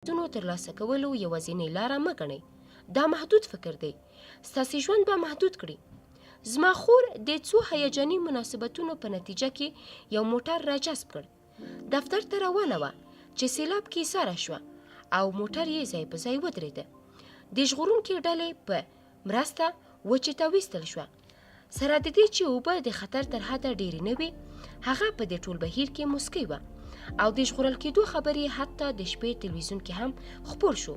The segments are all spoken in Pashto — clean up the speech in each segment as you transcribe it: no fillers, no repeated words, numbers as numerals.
مهارتونو ترلاسه کولو یوازینۍ لاره مه ګڼئ. دا محدود فکر دی. ستاسې ژوند به محدود کړي. زما خور د څو هیجاني مناسبتونو په نتیجه کې یو موټر راجذب کړ. دفتر ته روانه وه چې سیلاب کې ساره شوه او موټر یې ځای په ځای ودرېده. د ژغورونکي ډلې په مرسته وچې ته ویستل شوه. سره د دې چې اوبه د خطر تر حده ډېرې نه وې، هغه په دې ټول بهیر کې مسکی وه او د ژغورل کېدو خبرې حتی د شپې تلویزیون کې هم خپور شو.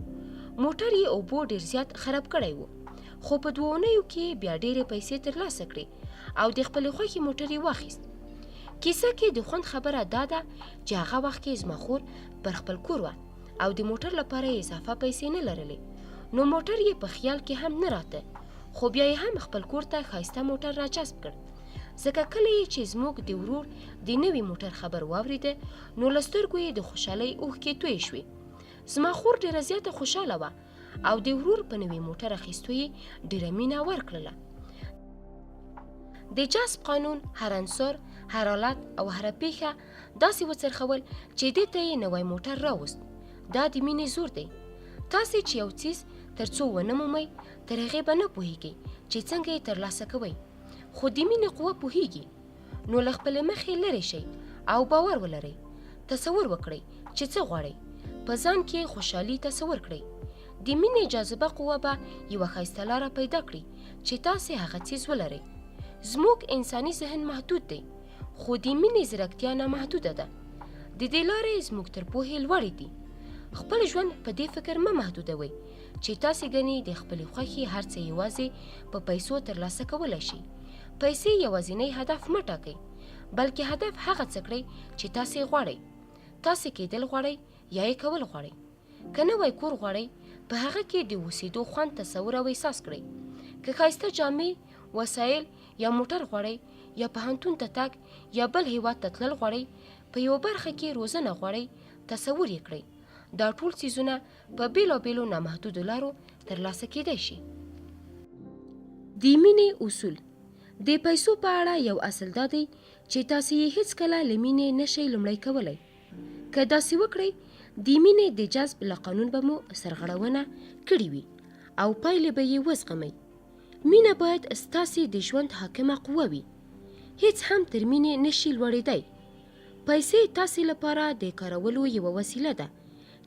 موټر یې اوبو ډېر زیات خراب کړی و، خو په 2 اونیو کې بیا ډېرې پیسې ترلاسه کړې او د خپلې خوښې موټر یې واخیست. کیسه کې د خوند خبره دا ده چې هغه وخت کې زما خور پر خپل کور وه او د موټر لپاره یې اضافه پیسې نه لرلې، نو موټر یې په خیال کې هم نه راته، خو بیا یې هم خپل کور ته ښایسته موټر راجذب کړ. ځکه کله یې چې زموږ د ورور د نوي موټر خبر واورېده، نو له سترګو یې د خوشحالۍ اوښکې تویې شوې. زما خور ډېره زیاته خوشحاله وه او د ورور په نوي موټر اخیستو یې ډېره مینه ورکړله. د جذب قانون هر عنصر، هر حالت او هره پیښه داسې وڅرخول چې دې ته یې نوی موټر راوست. دا د مینې زور دی. تاسې چې یو څیز تر څو ونه مومئ، تر هغې به نه پوهیږئ چې څنګه یې ترلاسه کوئ، خو د مینې قوه پوهیږي. نو له خپلې مخې لرې شئ او باور ولرئ. تصور وکړئ چې څه غواړئ. په ځان کې خوشحالي تصور کړئ. د مینې جاذبه قوه به یوه ښایسته لاره پیدا کړي چې تاسې هغه څیز ولرئ. زموږ انساني ذهن محدود دی، خو د مینې ځیرکتیا نامحدوده ده. د دې لارې زموږ تر پوهې لوړې دي. خپل ژوند په دې فکر مه محدودوئ چې تاسې ګنې د خپلې خوښې هر څه یوازې په پیسو ترلاسه کولی شئ. پیسې یوازینی هدف مه ټاکئ، بلکې هدف هغه څه کړئ چې تاسې غواړئ. تاسې کېدل غواړئ یا یې کول غواړئ. که نوی کور غواړئ، په هغه کې د اوسېدو خوند تصور او احساس کړئ. که ښایسته جامې، وسایل یا موټر غواړئ، یا پوهنتون ته تګ یا بل هیواد ته تلل غواړئ، په یوه برخه کې روزنه غواړئ، تصور یې کړئ. دا ټول څیزونه په بېلابېلو نامحدودو لارو ترلاسه کېدای شي. د مینې اصول. د پیسو په اړه یو اصل دا دی چې تاسې یې هیڅکله له مینې نشئ لومړی کولی. که داسې وکړئ، د مینې د جذب له قانون به مو سرغړونه کړې وي او پایلې به یې وزغمئ. مینه باید ستاسې د ژوند حاکمه قوه وي. هیڅ هم تر مینې نشي لوړېدی. پیسې تاسې لپاره د کارولو یوه وسیله ده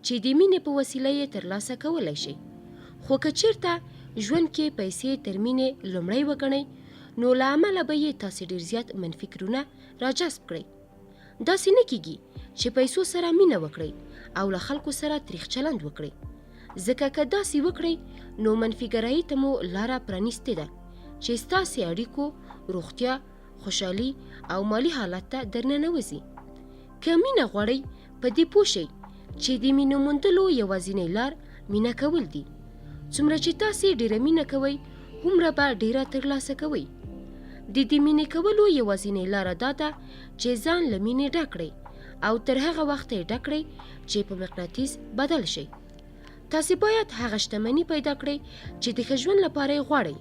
چې د مینې په وسیله یې ترلاسه کولی شئ. خو که چیرته ژوند کې پیسې تر مینې لومړی وګڼئ، نو له امله به یې تاسې ډېر زیات منفي فکرونه راجذب کړئ. داسې نه کیږي چې پیسو سره مینه وکړئ او له خلکو سره تریخ چلند وکړئ. ځکه که داسې وکړئ، نو منفي ته مو لاره پرانیستې ده چې ستاسې اړیکو، روغتیا، خوشحالي او مالي حالت ته درننوځي. که مینه غواړئ، په دې پوه شئ چې د مینې موندلو یوازینۍ لار مینه کول دي. څومره چې تاسې ډېره مینه کوئ، هومره به ډېره ترلاسه کوئ. د دې مینې کولو یوازینۍ لاره دا ده چې ځان له مینې ډک کړئ او تر هغه وخته یې ډک کړئ چې په مقناطیس بدل شئ. تاسې باید هغه شتمني پیدا کړئ چې د ښه ژوند لپاره یې غواړئ.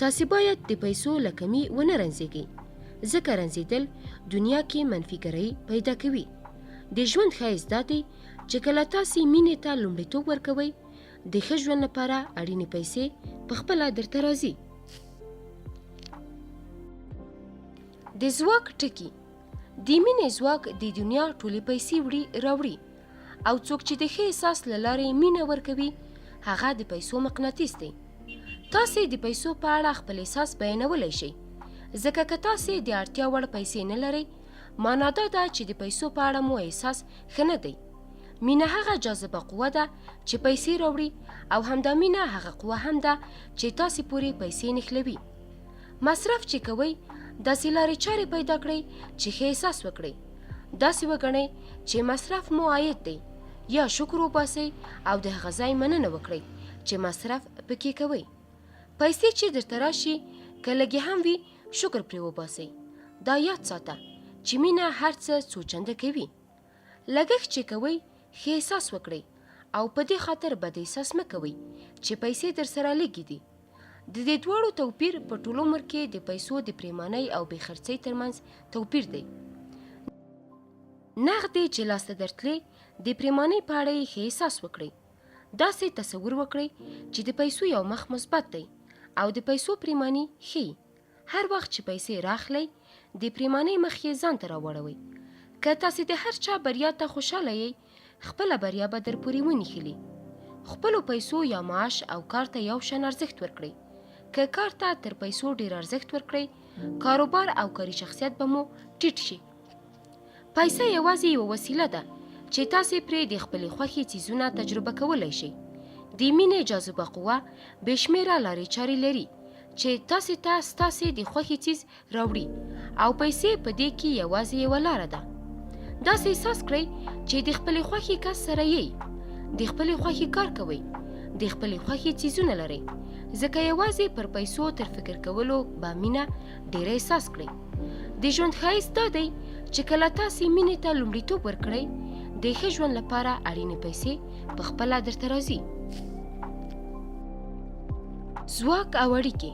تاسې باید د پیسو له کمي ونه رنځېږئ، ځکه رنځېدل دنیا کې منفي ګرایي پیدا کوي. د ژوند ښایست دا دی چې کله تاسې مینې ته لومړیتوب ورکوئ، د ښه ژوند لپاره اړینې پیسې پخپله درته راځي. د ځواک ټکي. د مینې ځواک د دنیا ټولې پیسې وړي راوړي، او څوک چې د ښه احساس له لارې مینه ورکوي، هغه د پیسو مقناطیس دی. تاسې د پیسو په اړه خپل احساس بیانولی شئ، ځکه که تاسې د اړتیا وړ پیسې نه لرئ، معنا دا ده چې د پیسو په اړه مو احساس ښه نه دی. مینه هغه جاذبه قوه ده چې پیسې راوړي، او همدا مینه هغه قوه هم ده چې تاسې پورې پیسې نښلوي. مصرف چې کوئ، داسې لارې چارې پیدا کړئ چې ښه احساس وکړئ. داسې وګڼئ چې مصرف مو عاید دی، یا شکر وباسئ او د هغه ځای مننه وکړئ چې مصرف پکې کوئ. پیسې چې درته راشي، که لږې هم وي، شکر پرې وباسئ. دا یاد ساته چې مینه هر څه څو چنده کوي. لګښت چې کوئ، ښه احساس وکړئ او په دې خاطر بد احساس مه کوئ چې پیسې در سره لږې دي. د دې دواړو توپیر په ټول عمر کې د پیسو د پریمانۍ او بې خرڅۍ ترمنځ توپیر دی. نغدې چې لاسته درتلې، د پریمانۍ په اړه یې ښه احساس وکړئ. داسې تصور وکړئ چې د پیسو یو مخ مثبت دی او د پیسو پریماني ښیي. هر وخت چې پیسې راخلئ د پریمانۍ مخ یې ځان ته راوړوئ. که تاسې د هر چا بریا ته خوشحاله یې، خپله بریا به در پورې ونښلي. خپلو پیسو یا معاش او کار ته یو شان ارزښت ورکړئ. که کار ته تر پیسو ډیر ارزښت ورکړئ، کاروبار او کاري شخصیت به مو ټیټ شي. پیسه یوازې یوه وسیله ده چې تاسې پرې د خپلې خوښې څیزونه تجربه کولی شئ. د مینې جاذبه قوه بې شمېره لارې چارې لري چې تاسې ته ستاسې د خوښې څیز راوړي او پیسې په دې کې یوازې یوه لاره ده. داسې احساس کړئ چې د خپلې خوښې کس سره یې، د خپلې خوښې کار کوئ، د خپلې خوښې څیزونه لرئ، ځکه یوازې پر پیسو تر فکر کولو به مینه ډیره احساس کړئ. د ژوند ښایست دا دی چې کله تاسې مینې ته لومړیتوب ورکړئ، د ښه ژوند لپاره اړینې پیسې په خپله درته راځي. ځواک او اړیکې.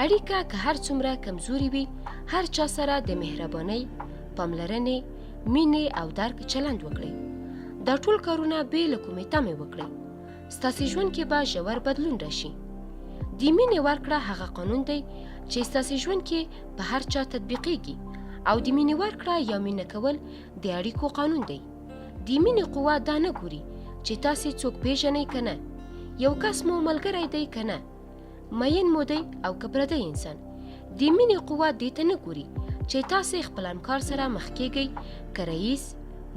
اړیکه که هر څومره کمزوري وي، هر چا سره د مهربانۍ، پاملرنې، مینې او درک چلند وکړئ. دا ټول کارونه بې له کومې تمې وکړئ. ستاسې ژوند کې به ژور بدلون راشي. د مینې ورکړه هغه قانون دی چې ستاسې ژوند کې په هر چا تطبیقیږي او د مینې ورکړه یا مینه کول د اړیکو قانون دی. د مینې قوه دا نه ګوري چې تاسې څوک پیژنئ که نه، یو کس مو ملګری دی که نه، مین مو دی او که پردی انسان. د مینې قوه دې ته نه ګوري چې تاسې خپل همکار سره مخ کیږئ، که رئیس،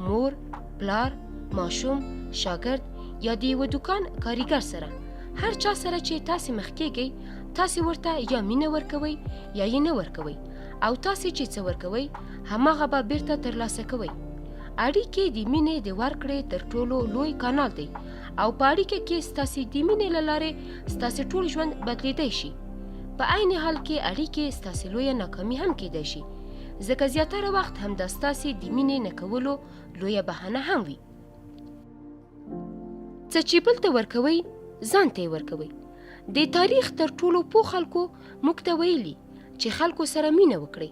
مور، پلار، ماشوم، شاګرد یا د یوه دوکان کاریګر سره. هر چا سره چې تاسې مخ کیږئ، تاسې ورته یا مینه ورکوئ یا یې نه ورکوئ، او تاسې چې څه ورکوئ هماغه به بیرته ترلاسه کوئ. اړیکې د مینې د ورکړې تر ټولو لوی کانال دی او په اړیکه کې ستاسې د مینې له لارې ستاسې ټول ژوند بدلیدی شي. په عین حال کې اړیکې ستاسې لویه ناکامي هم کیدی شي، ځکه زیاتره وخت همدا ستاسې د مینې نه کولو لویه بهانه هم وي. څه چې بل ته ورکوئ، ځان ته یې ورکوئ. د تاریخ تر ټولو پوه خلکو موږ ته ویلي چې خلکو سره مینه وکړئ،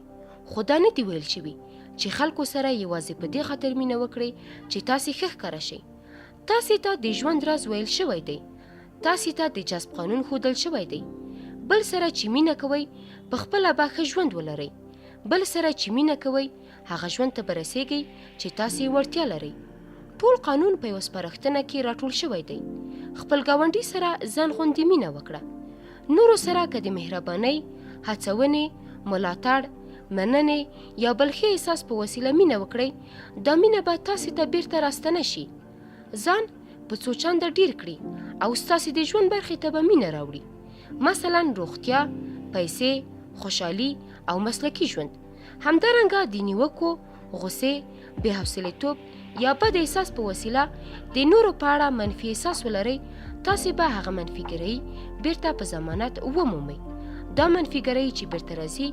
خو دا نه دي ویل شوي چې خلکو سره یوازې په دې خاطر مینه وکړئ چې تاسې ښه ښکاره شئ. تاسې ته د ژوند راز ویل شوی دی، تاسې ته د جذب قانون ښودل شوی دی. بل سره چې مینه کوئ، په خپله به ښه ژوند ولرئ. بل سره چې مینه کوئ، هغه ژوند ته به رسیږئ چې تاسې وړتیا لرئ. ټول قانون په یوه سپارښتنه کې راټول شوی دی. خپل ګاونډي سره ځان غوندې مینه وکړه. نورو سره که د مهربانۍ، هڅونې، ملاتړ، مننې یا بل ښه احساس په وسیله مینه وکړئ، دا مینه به تاسې ته بیرته راستنه شي. ځان په څو چنده ډیر کړي او ستاسې د ژوند برخې ته به مینه راوړي. مثلا روغتیا، پیسې، خوشحالي او مسلکي ژوند. همدارنګه د نیوکو، غصې، بې حوصلېتوب یا بد احساس په وسیله د نورو په اړه منفي احساس ولرئ، تاسې به هغه منفیګرۍ بیرته په ضمانت ومومئ. دا منفیګرۍ چې بیرته راځي،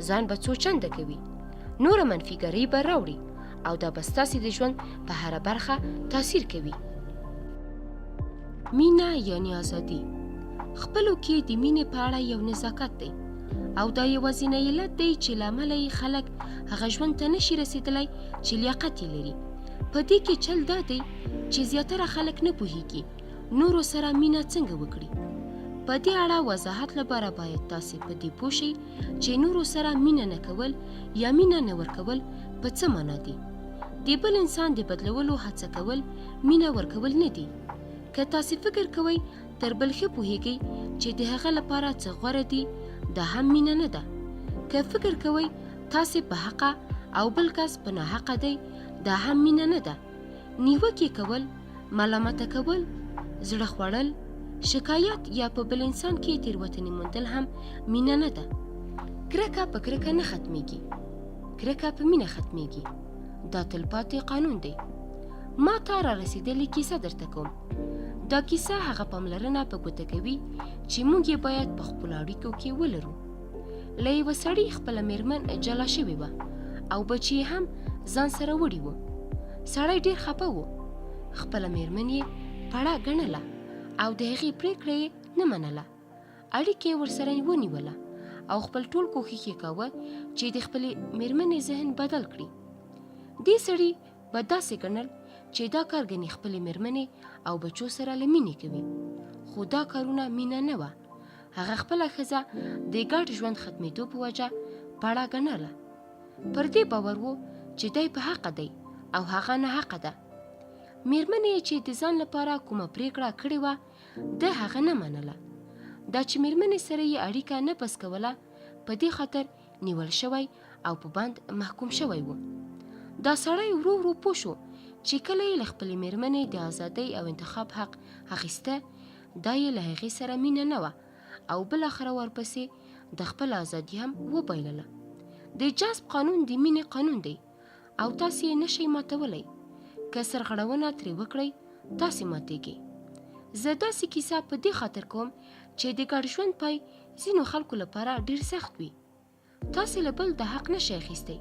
ځان به څو چنده کوي، نوره منفیګرۍ به راوړي او دا به ستاسې د ژوند په هره برخه تاثیر کوي. مینه یعنی ازادي. خپلو کې د مینې په اړه یو نزاکت دی او دا یوازینی علت دی چې له امله یې خلک هغه ژوند ته نشي رسېدلی چې لیاقت یې لري. په دې کې چل دا دی چې زیاتره خلک نه پوهیږي نورو سره مینه څنګه وکړي. په دې اړه وضاحت لپاره باید تاسې په دې پوه شئ چې نورو سره مینه نه کول یا مینه نه ورکول په څه معنا دي. د بل انسان د بدلولو هڅه کول مینه ورکول نه دي. که تاسې فکر کوئ تر بل ښه پوهیږئ چې د هغه لپاره څه غوره دي، دا هم مینه نه ده. که فکر کوئ تاسې په حقه او بل کس په ناحقه دی، دا هم مینه نه ده. نیوکې کول، ملامته کول، زړه خوړل، شکایت یا په بل انسان کې تېروتنې موندل هم مینه نه ده. کرکه په کرکه نه ختمیږي، کرکه په مینه ختمیږي. دا تلپاتې قانون دی. ما ته را رسېدلې کیسه درته کوم. دا کیسه هغه پاملرنه په ګوته کوي چې موږ یې باید په خپلو اړیکو کې ولرو. له یوه سړي خپله مېرمن جلا شوې وه او بچي هم ځان سره وړي وو. سړی ډېر خفه و. خپله مېرمن یې پړه ګڼله او د هغې پرېکړه یې نه منله. اړیکې یې ورسره ونیوله او خپل ټول کوښښ یې کاوه چې د خپلې مېرمنې ذهن بدل کړي. دې سړي به داسې ګڼل چې دا کار ګنې خپلې مېرمنې او بچو سره له مینې کوي. خو دا کارونه مینه نه وه. هغه خپله ښځه د ګډ ژوند ختمېدو په وجه پړه ګڼله. پر دې باور و چې دی په حقه دی او هغه نه حقه ده. مېرمنې چې د ځان لپاره کومه پریکړه کړې وه د هغه نه منله. دا چې مېرمنې سره یې اړیکه نه بس کوله په دې خاطر نیول شوی او په بند محکوم شوی و. دا سړی ورو ورو پوه شو چې کله یې له خپلې مېرمنې د ازادۍ او انتخاب حق اخیسته دا یې له هغې سره مینه نه وه او بالاخره ورپسې د خپل ازادي هم وبایلله. د جذب قانون د مینې قانون دی او تاسې یې نشئ ماتولی. که سرغړونه ترې وکړئ تاسې ماتېږئ. زه داسې کیسه په دې خاطر کوم چې د ګډ ژوند پای ځینو خلکو لپاره ډېر سخت وي. تاسې له بل د حق نشئ اخیستی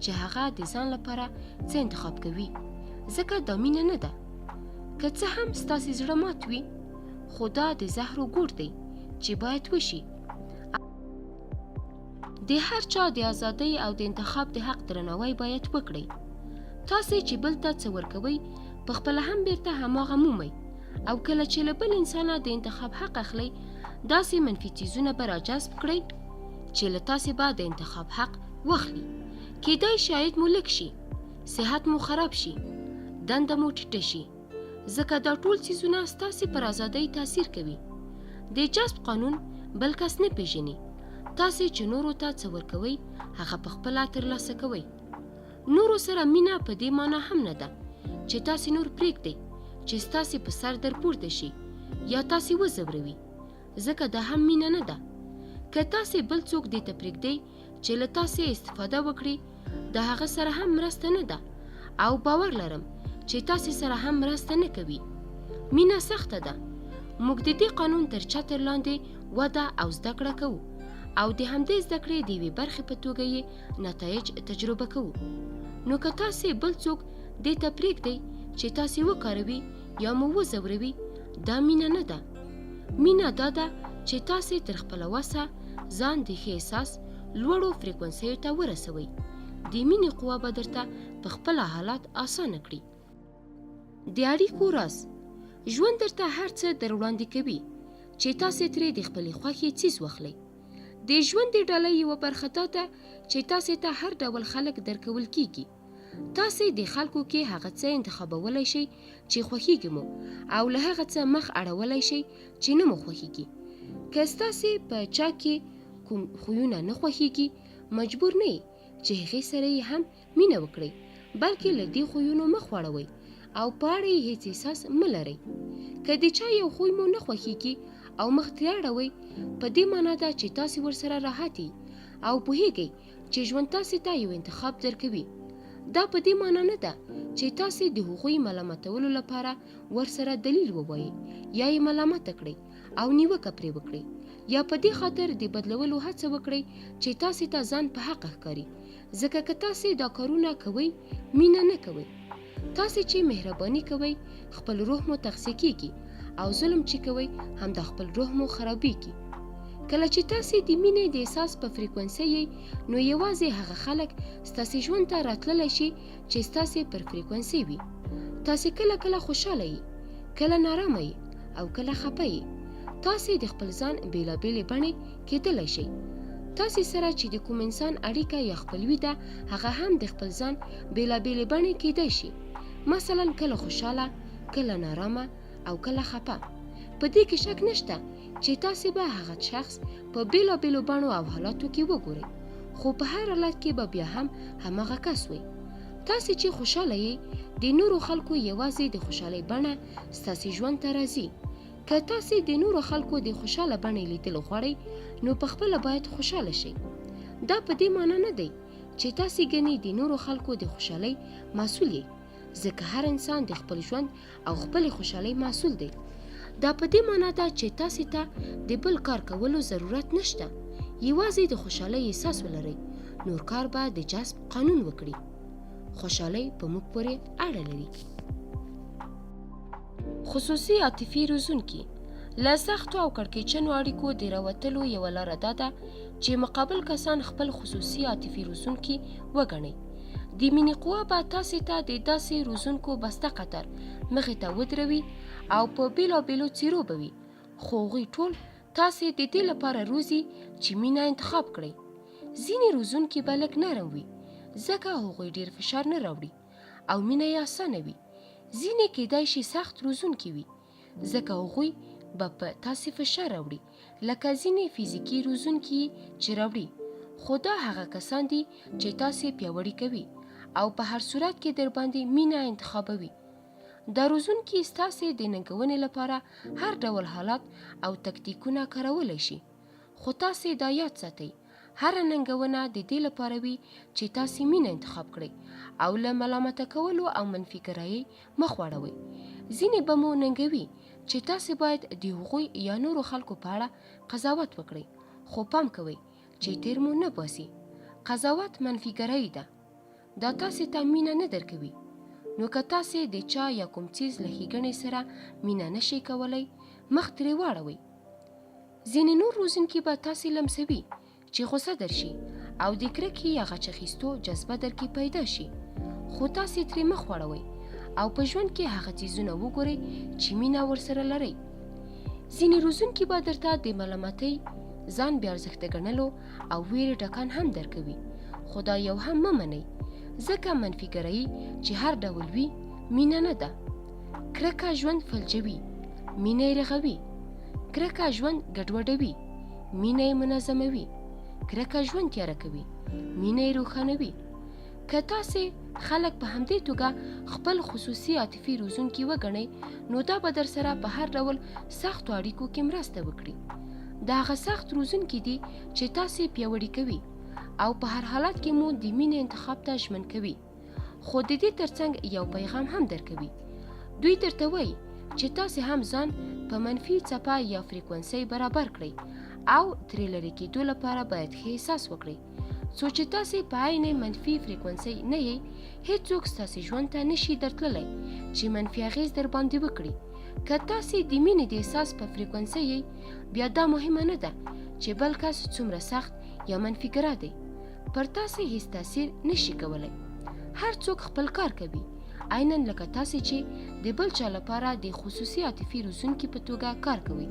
چې هغه د ځان لپاره څه انتخاب کوي، ځکه دا مینه نه ده. که څه هم ستاسې زړه مات وي خو دا د زهرو ګور دی چې باید وشي. د هر چا د ازادۍ او د انتخاب د حق درناوی باید وکړئ. تاسې چې بل ته څه ورکوئ په خپله هم بیرته هماغه مومئ او کله چې له بل انسانه د انتخاب حق اخلئ داسې منفي څیزونه به راجذب کړئ چې له تاسې به د انتخاب حق واخلي. کیدای شي عاید مو لږ شي، صحت مو خراب شي، دنده مو ټیټه شي، ځکه دا ټول څیزونه ستاسې پر ازادۍ تاثیر کوي. د جذب قانون بل کس نه پیژني. تاسې چې نورو ته څه ورکوئ هغه پخپله ترلاسه کوئ. نورو سره مینه په دې معنی هم نه ده چې تاسې نور پرېږدئ چې ستاسې په سر در پورته شي یا تاسې وځوروي، ځکه دا هم مینه نه ده. که تاسې بل څوک دې ته پرېږدئ چې له تاسې استفاده وکړي د هغه سره هم مرسته نه ده او باور لرم چې تاسې سره هم مرسته نه کوي. مینه سخته ده. موږ د دې قانون تر چتر لاندې وده او زده کړه کوو او د همدې زده کړې د یوې برخې په توګه یې نتایج تجربه کوو. نو که تاسې بل څوک دې ته پرېږدئ چې تاسې وکاروي یا مو وځوروي دا مینه نه ده. مینه دا ده چې تاسې تر خپله وسه ځان د ښه احساس لوړو فریکونسیو ته ورسوئ. د مینې قوه به درته په خپله حالات اسانه کړي. د اړیکو راز ژوند درته هر څه در وړاندې کوي چې تاسې ترې د خپلې خوښې څیز واخلئ. د ژوند د ډالۍ یوه برخه دا ده چې تاسې ته هر ډول خلک درکول کیږي. تاسې د خلکو کې هغه څه انتخابولی شئ چې خوښیږي مو او له هغه څه مخ اړولی شئ چې نه مو خوښیږي. که ستاسې په چا کې کوم خویونه نه خوښیږي مجبور نه یې چې هغې سره یې هم مینه وکړئ، بلکې له دې خویونو مخ واړوئ او په اړه یې هیڅ احساس مه لرئ. که د چا یو خوی مو نه خوښیږي او مخ ترې اړوئ په دې معنا ده چې تاسې ورسره راحت یئ او پوهیږئ چې ژوند تاسې ته یو انتخاب درکوي. دا په دې معنا نه ده چې تاسې د هغوی ملامتولو لپاره ورسره دلیل ووایئ یا یې ملامته کړئ او نیوکه پرې وکړئ یا په دې خاطر د بدلولو هڅه وکړئ چې تاسې ته ځان په حق ښکاري، ځکه که تاسې دا کارونه کوئ مینه نه کوئ. تاسې چې مهرباني کوئ خپل روح مو تغذیه کیږي او ظلم چې کوئ هم د خپل روح مو خرابېږي. کله چې تاسې د مینې د احساس په فریکونسۍ یئ نو یوازې هغه خلک ستاسې ژوند ته راتللی شي چې ستاسې پر فریکونسۍ وي. تاسې کله کله خوشحاله یئ، کله نارامه یئ او کله خفه یئ. تاسې د خپل ځان بېلابېلې بڼې کیدلی شئ. تاسې سره چې د کوم انسان اړیکه یا خپلوي ده هغه هم د خپل ځان بېلابېلې بڼې کیدی شي. مثلا کله خوشحاله، کله نارامه او کله خفه. په دې کې شک نشته چې تاسې به هغه شخص په بېلابېلو بڼو او حالاتو کې وګورئ، خو په هر حالت کې به بیا هم هماغه کس وئ. تاسې چې خوشحاله یئ د نورو خلکو یوازې د خوشحالۍ بڼه ستاسې ژوند ته راځي. که تاسې د نورو خلکو د خوشحاله بڼې لیدل غواړئ نو پخپله باید خوشحاله شئ. دا په دې معنا نه دی چې تاسې ګنې د نورو خلکو د خوشحالۍ مسؤل یئ، ځکه هر انسان د خپل ژوند او خپلې خوشحالۍ مسؤل دی. دا په دې معنا ده چې تاسې ته د بل کار کولو ضرورت نشته، یوازې د خوشحالۍ احساس ولرئ، نور کار به د جذب قانون وکړي. خوشحالۍ په موږ پورې اړه لري. خصوصي عاطفي روزونکي له سختو او کړکېچنو اړیکو د راوتلو یوه لاره دا ده چې مقابل کسان خپل خصوصي عاطفي روزونکي وګڼئ. د مینې قوه به تاسې ته د داسې روزونکو بسته قطر مخې ته ودروي او په بېلابېلو څیرو به وي، خو هغوی ټول تاسې د دې لپاره روزي چې مینه انتخاب کړئ. ځینې روزونکي به لږ نرم وي ځکه هغوی ډېر فشار نه راوړي او مینه یې اسانه وي. ځینې کیدای شي سخت روزونکي وي ځکه هغوی به په تاسې فشار راوړي لکه ځینې فزیکي روزونکي چې راوړي، خو دا هغه کسان دي چې تاسې پیاوړي کوي او په هر صورت کې در باندې مینه انتخابوي. دا روزونکي ستاسې د ننګونې لپاره هر ډول حالات او تکتیکونه کارولی شي، خو تاسې دا یاد ساتئ هره ننګونه د دې لپاره وي چې تاسې مینه انتخاب کړئ او له ملامته کولو او منفي ګرایۍ مخ واړوئ. ځینې به مو ننګوي چې تاسې باید د هغوی یا نورو خلکو په اړه قضاوت وکړئ، خو پام کوئ چې تیر مو نه باسي. قضاوت منفي ګرایي ده، دا تاسې ته مینه نه درکوي. نو که تاسې د چا یا کوم څیز له ښېګڼې سره مینه نشئ کولی، مخ ترې واړوئ. ځینې نور روزونکي به تاسې لمسوي چې غوسه درشي او د کرکې یا غچ اخیستو جذبه درکې پیدا شي، خو تاسې ترې مخ واړوئ او په ژوند کې هغه څیزونه وګورئ چې مینه ورسره لرئ. ځینې روزونکي به درته د ملامتۍ، ځان بې ارزښته ګڼلو او ویرې ټکان هم درکوي، خو دا یو هم مه منئ ځکه منفي ګرایي چې هر ډول وي مینه نه ده. کرکه ژوند فلجوي، مینه یې رغوي. کرکه ژوند ګډوډوي، مینه یې منظموي. کرکه ژوند تیاره کوي، مینه یې روښانوي. که تاسې خلک په همدې توګه خپل خصوصي عاطفي روزونکي وګڼئ، نو دا به در سره په هر ډول سختو اړیکو کې مرسته وکړي. دا هغه سخت روزونکي دي چې تاسې پیاوړي کوي او په هر حالت کې مو د مینې انتخاب ته ژمن کوي، خو د دې ترڅنګ یو پیغام هم درکوي. دوی درته وایي چې تاسې هم ځان په منفي څپه یا فریکونسۍ برابر کړئ او ترې لرې کېدو لپاره باید ښه احساس وکړئ. څو چې تاسې په عین منفي فریکونسۍ نه یئ، هیڅوک ستاسې ژوند ته نشي درتللی چې منفي اغېز در باندې وکړي. که تاسې د مینې د احساس په فریکونسۍ یئ، بیا دا مهمه نه ده چې بل کس څومره سخت یا منفي ګرا دی، پر تاسې هیڅ تاثیر نشي کولی. هر څوک خپل کار کوي، عیناً لکه تاسې چې د بل چا لپاره د خصوصي عاطفي روزونکي په توګه کار کوي.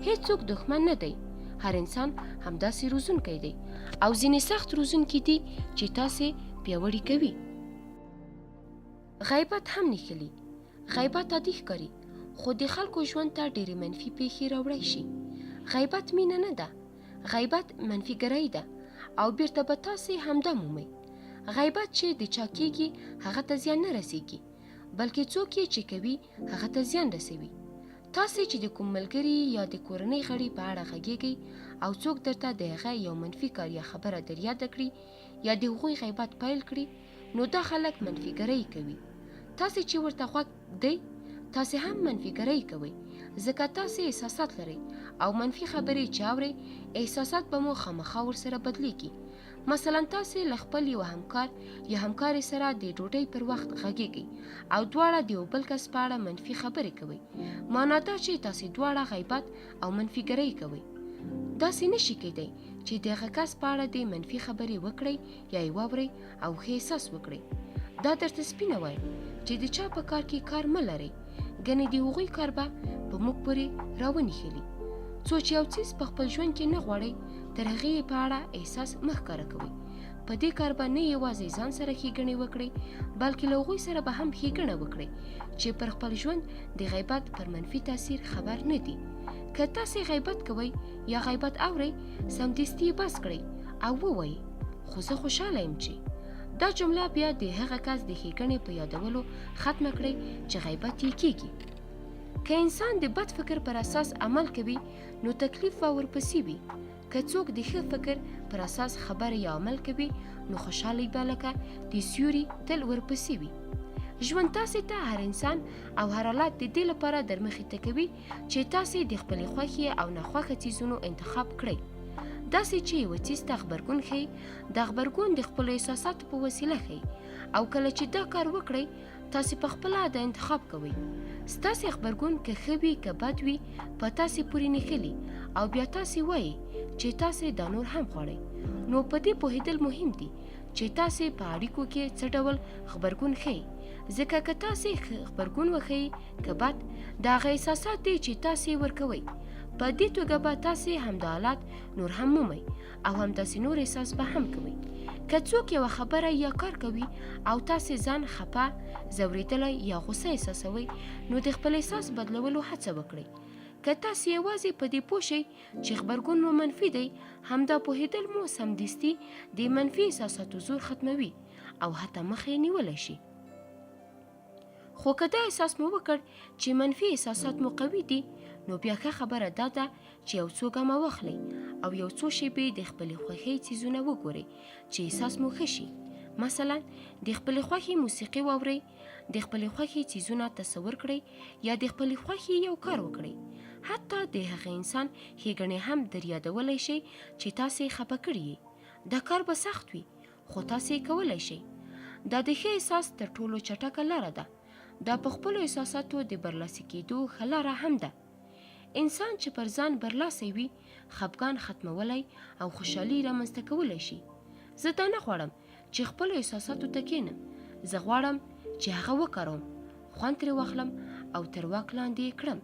هیڅوک دښمن نه دی، هر انسان همداسې روزونکی دی او ځینې سخت روزونکي دي چې تاسې پیاوړي کوي. غیبت هم نښلي. غیبت عادي ښکاري، خو د خلکو ژوند ته ډېرې منفي پیښې راوړی شي. غیبت مینه نه ده، غیبت منفي ګرایي ده او بیرته به تاسې همدا مومئ. غیبت چې د چا کېږي هغه ته زیان نه رسېږي، بلکې څوک یې چې کوي هغه ته زیان رسوي. تاسې چې د کوم ملګري یا د کورنۍ غړي په اړه غږیږئ او څوک درته د هغه یو منفي کار یا خبره در یاده کړي یا د هغوی غیبت پیل کړي، نو دا خلک منفي ګرایي کوي. تاسې چې ورته غوږ دی، تاسې هم منفي ګرایي کوئ ځکه تاسې احساسات لرئ او منفي خبرې چې اورئ، احساسات به مو خامخا ورسره بدلیږي. مثلا تاسې له خپل یو همکار یا همکارې سره د ډوډۍ پر وخت غږیږئ او دواړه د یو بل کس په اړه منفي خبرې کوئ. معنا دا چې تاسې دواړه غیبت او منفي ګرایي کوئ. داسې نشي کېدی چې د هغه کس په اړه د منفي خبرې وکړئ یا یې واورئ او ښه احساس وکړئ. دا درته سپینه وایم چې د چا په کار کې کار مه لرئ، ګنې د هغوی کار به په موږ پورې راونښلي. څو چې یو څیز په خپل ژوند کې نه غواړئ، تر هغې په اړه احساس مه ښکاره کوئ. په دې کار به نه یوازې ځان سره ښېګڼې وکړئ، بلکې له هغوی سره به هم ښېګڼه وکړئ چې پر خپل ژوند د غیبت پر منفي تاثیر خبر نه دي. که تاسې غیبت کوئ یا غیبت اورئ، سمدستي یې بس کړئ او ووایئ خو زه خوشحاله یم چې. دا جمله بیا د هغه کس د ښېګڼې په یادولو ختمه کړئ چې غیبت یې کېږي. که انسان د بد فکر پر اساس عمل کوي، نو تکلیف به ورپسې وي. که څوک د ښه فکر پر اساس خبره یا عمل کوي، نو خوشحالي به لکه د سیوري تل ورپسې وي. ژوند تاسې ته هر انسان او هر حالت د دې لپاره در مخې ته کوي چې تاسې د خپلې خوښې او ناخوښه څیزونو انتخاب کړئ. داسې چې یو څیز ته غبرګون ښیي، دا غبرګون د خپلو احساساتو په وسیله ښیي، او کله چې دا کار وکړئ، تاسې په خپله دا انتخاب کوئ. ستاسې غبرګون که ښه وي که بد وي، په تاسې پورې نښلي او بیا تاسې وایئ چې تاسې دا نور هم غواړئ. نو په دې پوهېدل مهم دي چې تاسې په اړیکو کې څه ډول غبرګون ښیئ، ځکه که تاسې غبرګون وښیئ که بد، د هغه احساسات دي چې تاسې ورکوئ. په دې توګه به تاسې همدا حالات نور هم مومئ او همداسې نور احساس به هم کوئ. که څوک یوه خبره یا کار کوي او تاسې ځان خفه، ځورېدلی یا غوسه احساسوئ، نو د خپل احساس بدلولو هڅه وکړئ. که تاسې یوازې په دې پوه شئ چې غبرګون مو منفي دی، همدا پوهېدل مو سمدستي د منفي احساساتو زور ختموي او حتی مخه یې نیولی شي. خو که دا احساس مو وکړ چې منفي احساسات مو قوي دي، نو بیا ښه خبره دا ده چې یو څو ګامه واخلئ او یو څو شیبې د خپلې خوښۍ څیزونه وګورئ چې احساس مو ښه شي. مثلا د خپلې خوښې موسیقي واورئ، د خپلې خوښې څیزونه تصور کړئ یا د خپلې خوښې یو کار وکړئ. حتی د هغه انسان ښېګڼې هم در یادولی شئ چې تاسې خفه کړي یې. دا کار به سخت وي، خو تاسې کولی شئ. دا د ښه احساس تر ټولو چټکه لاره ده. دا په خپلو احساساتو د برلاسي کېدو ښه لاره هم ده. انسان چې پر ځان برلاسی وي، خفګان ختمولی او خوشحالي رامنځته کولی شي. زه دا نه غواړم چې خپلو احساساتو ته کښېنم. زه غواړم چې هغه وکاروم، خوند ترې واخلم او تر واک لاندې یې کړم.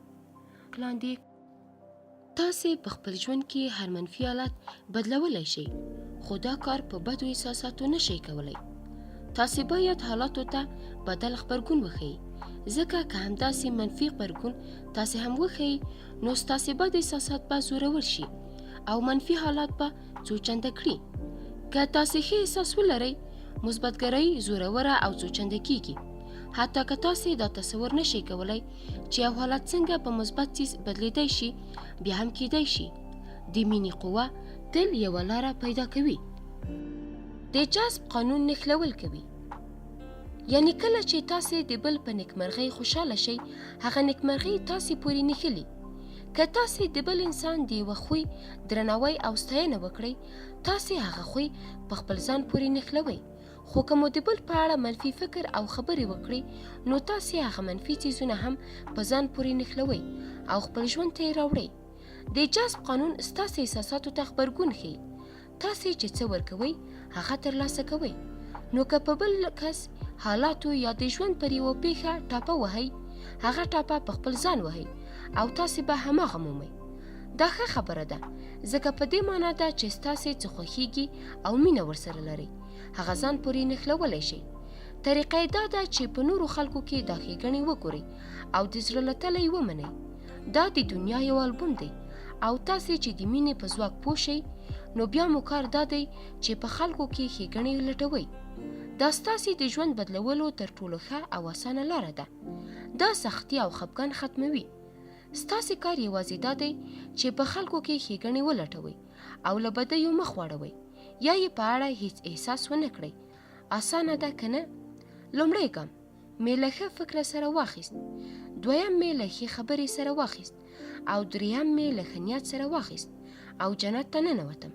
تاسې په خپل ژوند کې هر منفي حالت بدلولی شئ، خو دا کار په بدو احساساتو نشئ کولی. تاسې باید حالاتو ته بدل غبرګون وښیئ، ځکه که همداسې منفي غبرګون تاسې هم وښیئ، نو ستاسې بد احساسات به زورور شي او منفي حالات به څو چنده کړي. که تاسې ښه احساس ولرئ، مثبتګرۍ زوروره او څو چنده کیږي. حتی که تاسې دا تصور نشئ کولی چې یو حالت څنګه په مثبت څیز بدلیدی شي، بیا هم کیدی شي. د مینې قوه تل یوه لاره پیدا کوي. د جذب قانون نښلول کوي. یعنی کله چې تاسې د بل په نیکمرغۍ خوشحاله شئ، هغه نیکمرغي تاسې پورې نښلي. که تاسې د بل انسان د یوه خوی درناوی او ستاینه وکړئ، تاسې هغه خوی په خپل ځان پورې نښلوئ. خو که مو د بل په اړه منفي فکر او خبرې وکړئ، نو تاسې هغه منفي څیزونه هم په ځان پورې نښلوئ او خپل ژوند ته یې راوړئ. د جذب قانون ستاسې احساساتو ته غبرګون ښیي. تاسې چې څه ورکوئ، هغه ترلاسه کوئ. نو که په بل کس، حالاتو یا د ژوند پر یوه پیښه ټاپه وهئ، هغه ټاپه په خپل ځان وهئ او تاسې به هماغه مومئ. دا ښه خبره ده، ځکه په دې معنا ده چې ستاسې څه خوښیږي او مینه ورسره لرئ، هغه ځان پورې نښلولی شئ. طریقه یې دا ده چې په نورو خلکو کې دا ښېګڼې وګورئ او د زړه له تله یې ومنئ. دا د دنیا یو البوم دی او تاسې چې د مینې په ځواک پوه شئ، نو بیا مو کار دا دی چې په خلکو کې ښېګڼې لټوئ. دا ستاسې د ژوند بدلولو تر ټولو ښه او اسانه لاره ده. دا سختي او خفګان ختموي. ستاسې کار یوازې دا دی چې په خلکو کې ښېګڼې ولټوئ او له بدیو مخ واړوئ یا یې په اړه هیڅ احساس ونه کړئ. اسانه ده که نه؟ لومړی ګام مې له ښه فکره سره واخیست، دویم مې له ښې خبرې سره واخیست او دریم مې له ښه نیت سره واخیست او جنت ته ننوتم.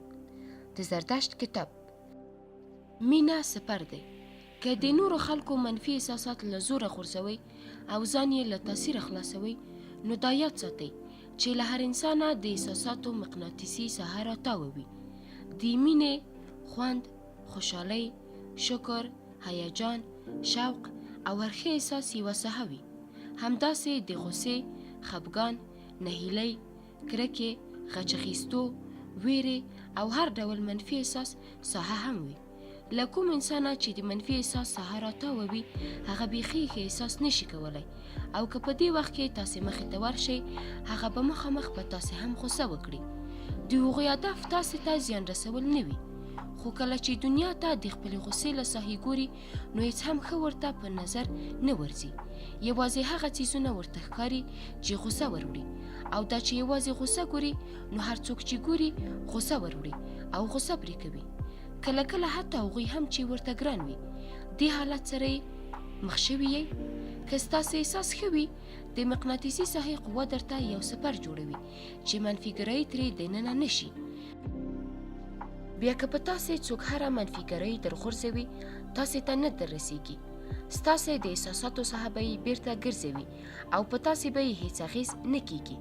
د زردشت کتاب. مینه سپر دی. که د نورو خلکو منفي احساسات له زوره غورځوئ او ځان یې له تاثیره خلاصوئ، نو دا یاد ساتئ چې له هر انسانه د احساساتو مقناطیسي ساحه راتاووي. د مینې، خوند، خوشحالۍ، شکر، هیجان، شوق او هر ښه احساس یوه ساحه وي. همداسې د غوسې، خفګان، نهیلۍ، کرکې، غچ اخیستو، ویرې او هر ډول منفي احساس ساحه هم وي. له کوم انسانه چې د منفي احساس ساحه راتاووي، هغه بیخي ښه احساس نشي کولی او که په دې وخت کې تاسې مخې ته ورشئ، هغه به مخامخ په تاسې هم غوسه وکړي. د هغوی هدف تاسې ته زیان رسول نه وي، خو کله چې دنیا ته د خپلې غوسې له ساحې ګوري، نو هیڅ هم ښه ورته په نظر نه ورځي. یوازې هغه څیزونه ورته ښکاري چې غوسه وروړي، او دا چې یوازې غوسه ګوري، نو هر څوک چې ګوري غوسه وروړي او غوسه پرې کوي. کله کله حتی هغوی هم چې ورته ګران وي. دې حالت سره یې مخ شوي یئ. که ستاسې احساس ښه وي، د مقناطیسي ساحې قوه درته یو سپر جوړوي چې منفیګرۍ ترې دننه نشي. بیا که په تاسې څوک هره منفیګرۍ درغورځوي، تاسې ته نه در رسیږي. ستاسې د احساساتو څخه به یې بیرته ګرځوي او په تاسې به یې هیڅ اغېز نه کیږي.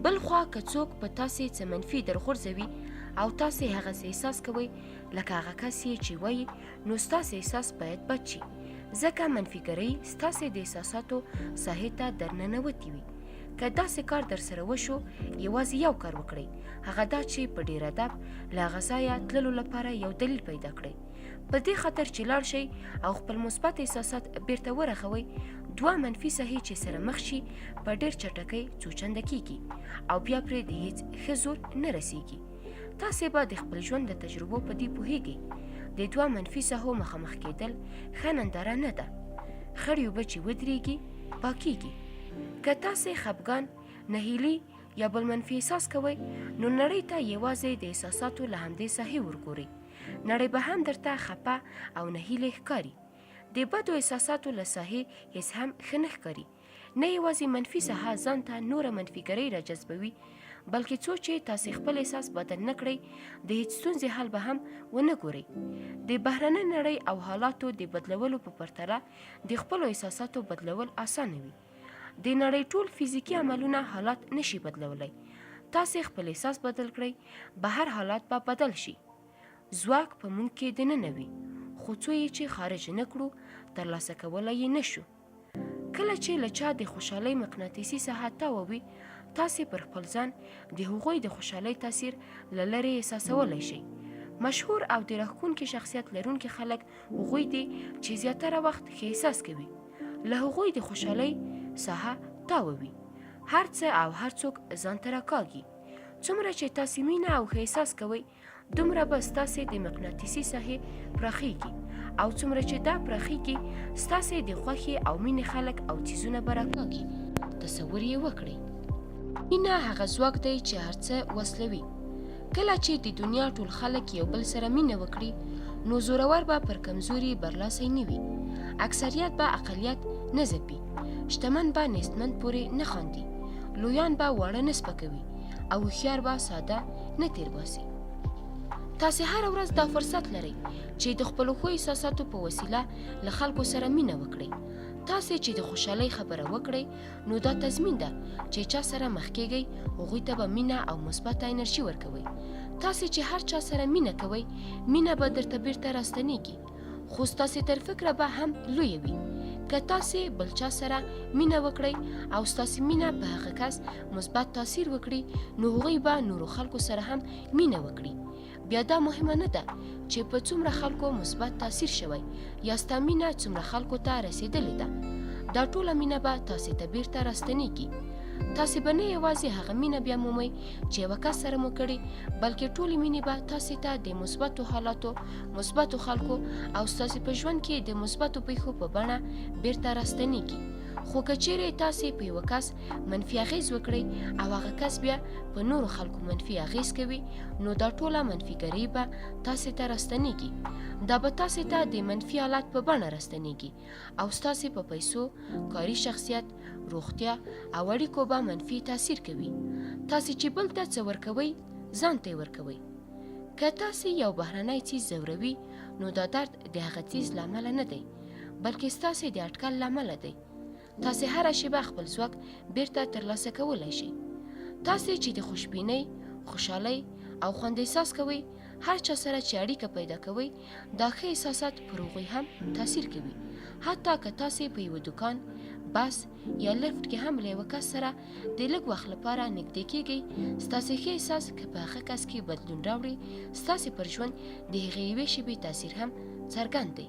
بل خوا که څوک په تاسې څه منفي درغورځوي او تاسې هغسې احساس کوئ لکه هغه کس یې چې وایي نو ستاسې احساس باید بد شي، ځکه منفیګرۍ ستاسې د احساساتو ساحې ته درننوتې وي. که داسې کار در سره وشو، یوازې یو کار وکړئ، هغه دا چې په ډېر ادب له هغه ځایه تللو لپاره یو دلیل پیدا کړئ، په دې خاطر چې لاړ شئ او خپل مثبت احساسات بیرته ورغوئ. دوه منفي ساحې چې سره مخ شي په ډېر چټکۍ څو چنده کیږي او بیا پرې د هیڅ ښه زور نه رسیږي. تاسې به د خپل ژوند د تجربو په دې پوهیږئ. د دوه منفي ساحو مخامخ کېدل ښه ننداره نه ده. خړې اوبه چې ودرېږي پاکیږي. که تاسې خفګان، نهیلي یا بل منفي احساس کوئ، نو نړۍ ته یوازې د احساساتو له همدې ساحې ورګورئ. نړۍ به هم درته خفه او نهیلې ښکاري. د بدو احساساتو له ساحې هیڅ هم ښه نه ښکاري. نه یوازې منفي ساحه ځان ته نوره منفیګرۍ راجذبوي، بلکې څو چې تاسې خپل احساس بدل نه کړئ، د هیڅ ستونزې حل به هم ونه ګورئ. د بهرنۍ نړۍ او حالاتو د بدلولو په پرتله د خپلو احساساتو بدلول اسانه وي. د نړۍ ټول فزیکي عملونه حالات نشي بدلولی. تاسې خپل احساس بدل کړئ، بهر حالات به بدل شي. ځواک په موږ کې دننه وي، خو څو یې چې خارج نه کړو، ترلاسه کولی یې نشو. کله چې له چا د خوشحالۍ مقناطیسي ساحه تاووي، تاسې پر خپل ځان د هغوی د خوشحالۍ تاثیر له لرې احساسولی شئ. مشهور او د راښکونکي شخصیت لرونکي خلک هغوی دي چې زیاتره وخت ښه احساس کوي. له هغوی د خوشحالۍ ساحه تاووي. هر څه او هر څوک ځان ته راکاږي. څومره چې تاسې مینه او ښه احساس کوئ، دومره به ستاسې د مقناطیسي ساحې پراخیږي، او څومره چې دا پراخیږي، ستاسې د خوښې او مینې خلک او څیزونه به راکاږي. تصور یې وکړئ. مینه هغه ځواک دی چې هر څه وصلوي. کله چې د دنیا ټول خلک یو بل سره مینه وکړي، نو زورور به پر کمزوري برلاسی نه وي، اکثریت به اقلیت نه ځپي، شتمن به نیستمند پورې نه خاندي، لویان به واړه نه سپکوي، او هوښیار به ساده نه تیر باسي. تاسې هره ورځ دا فرصت لرئ چې د خپلو ښو احساساتو په وسیله له خلکو سره مینه وکړئ. تاسې چې د خوشحالۍ خبره وکړئ، نو دا تضمین ده چې چا سره مخ کېږئ، هغوی ته به مینه او مثبته انرژي ورکوئ. تاسې چې هر چا سره مینه کوئ، مینه به درته بیرته راستنیږي، خو ستاسې تر فکره به هم لویه وي. که تاسې بل چا سره مینه وکړئ او ستاسې مینه په هغه کس مثبت تاثیر وکړي، نو هغوی به نورو خلکو سره هم مینه وکړي. بیا دا مهمه نه ده چې په څومره خلکو مثبت تاثیر شوی یا ستا مینه څومره خلکو ته رسیدلې ده. دا ټوله مینه به تاسې ته بیرته راستنیږي. تاسې به نه یوازې هغه مینه بیا مومئ چې یوه کس سره مو کړې، بلکې ټولې مینې به تاسې ته د مثبتو حالاتو، مثبتو خلکو او ستاسې په ژوند کې د مثبتو پیښو په بڼه بیرته راستنیږي. خو که چیرې تاسې په یوه کس منفي اغېز وکړئ او هغه کس بیا په نورو خلکو منفي اغېز کوي، نو دا ټوله منفیګرۍ به تاسې ته راستنیږي. دا به تاسې ته د منفي حالت په بڼه راستنیږي او ستاسې په پیسو، کاري شخصیت، روغتیا او اړیکو به منفي تاثیر کوي. تاسې چې بل ته څه ورکوئ، ځان ته یې ورکوئ. که تاسې یو بهرنی څیز ځوروي، نو دا درد د هغه څیز له امله نه دی، بلکې ستاسې د اټکل له امله دی. تاسې هره شیبه خپل ځواک بیرته ترلاسه کولی شئ. تاسې چې د خوشبینۍ، خوشحالۍ او خوند احساس کوئ، هر چا سره چې اړیکه پیدا کوئ، دا ښه احساسات پر هغوی هم تاثیر کوي. حتی که تاسې په یوه دکان، بس یا لفټ کې هم له یوه کس سره د لږ وخت لپاره نږدې کیږئ، ستاسې ښه احساس که په هغه کس کې بدلون راوړي، ستاسې پر ژوند د هغې یوې شیبې تاثیر هم څرګند دی.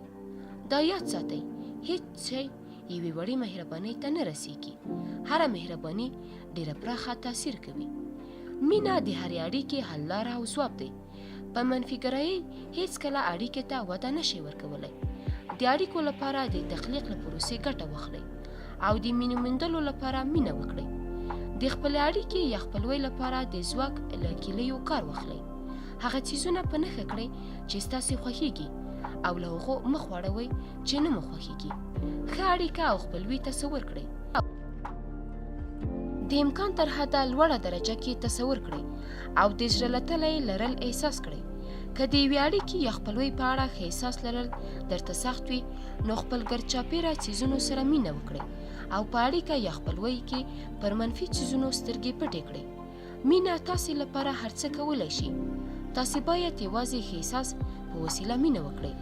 دا یاد ساتئ، هیڅ شی یوې وړې مهربانۍ ته نه رسیږي. هره مهرباني ډېره پراخه تاثیر کوي. مینه د هرې اړیکې حل لاره او ځواب دی. په منفیګرایۍ هیڅکله اړیکې ته وده نشئ ورکولی. د اړیکو لپاره د تخلیق له پروسې ګټه واخلئ او د مینې موندلو لپاره مینه وکړئ. د خپلې اړیکې یا خپلوۍ لپاره د ځواک له کیلیو کار واخلئ. هغه څیزونه په نښه کړئ چې ستاسې خوښیږي او له هغو مخ واړوئ چې نه مو خوښیږي. ښه اړیکه او خپلوي تصور کړئ. د امکان تر حده لوړه درجه کې تصور کړئ او د زړه له تله یې لرل احساس کړئ. که د یوې اړیکې یا خپلوۍ په اړه ښه احساس لرل درته سخت وي، نو خپل ګرچاپېره څیزونو سره مینه وکړئ او په اړیکه یا خپلوۍ کې پر منفي څیزونو سترګې پټې کړئ. مینه تاسې لپاره هر څه کولی شي. تاسې باید یوازې ښه احساس په وسیله مینه وکړئ.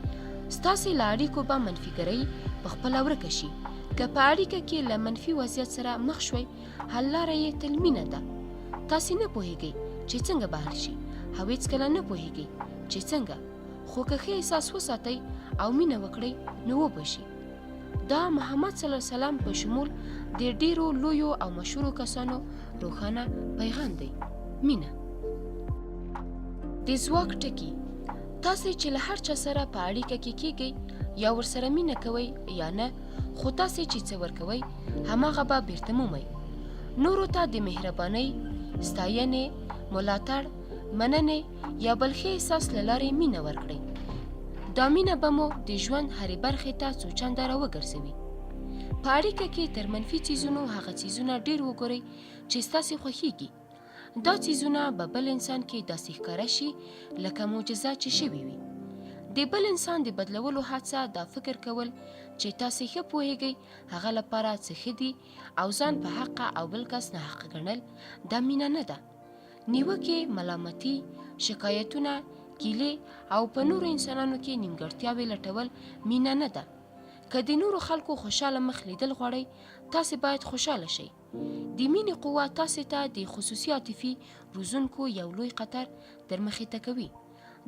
ستاسې له اړیکو به منفیګرۍ په خپله ورکه شي. که په اړیکه کې له منفي وضعیت سره مخ شوئ، حل لاره یې تل مینه ده. تاسې نه پوهیږئ چې څنګه به حل شي او هېڅکله نه پوهیږئ چې څنګه، خو که ښه احساس وساتئ او مینه وکړئ نو وبه شي. دا محمد صلی الله علیه وسلم په شمول د ډیرو لویو او مشهورو کسانو روښانه پیغام دی. مینه. د ځواک ټکي. تاسې چې له هر چا سره په اړیکه کې کیږئ، یا ورسره مینه کوئ یا نه، خو تاسې چې څه ورکوئ هماغه به بیرته مومئ. نورو ته د مهربانۍ، ستاینې، ملاتړ، مننې یا بل ښه احساس له لارې مینه ورکړئ. دا مینه به مو د ژوند هرې برخې ته څو چنده راوګرځوي. په اړیکه کې تر منفي څیزونو هغه څیزونه ډېر وګورئ چې ستاسې خوښیږي. دا څیزونه به بل انسان کې داسې ښکاره شي لکه معجزه چې شوې وي. د بل انسان د بدلولو هڅه دا فکر کول چې تاسې ښه پوهیږئ هغه لپاره څه ښه دي او ځان په حقه او بل کس ناحقه ګڼل، دا مینه نه ده. نیوکې، ملامتي، شکایتونه، ګیلې او په نورو انسانانو کې نیمګړتیاوې لټول مینه نه ده. که د نورو خلکو خوشحاله مخ لیدل غواړئ، تاسې باید خوشحاله شئ. د مینې قوه تاسې ته د خصوصي عاطفي روزونکو یو لوی خطر در مخې ته کوي.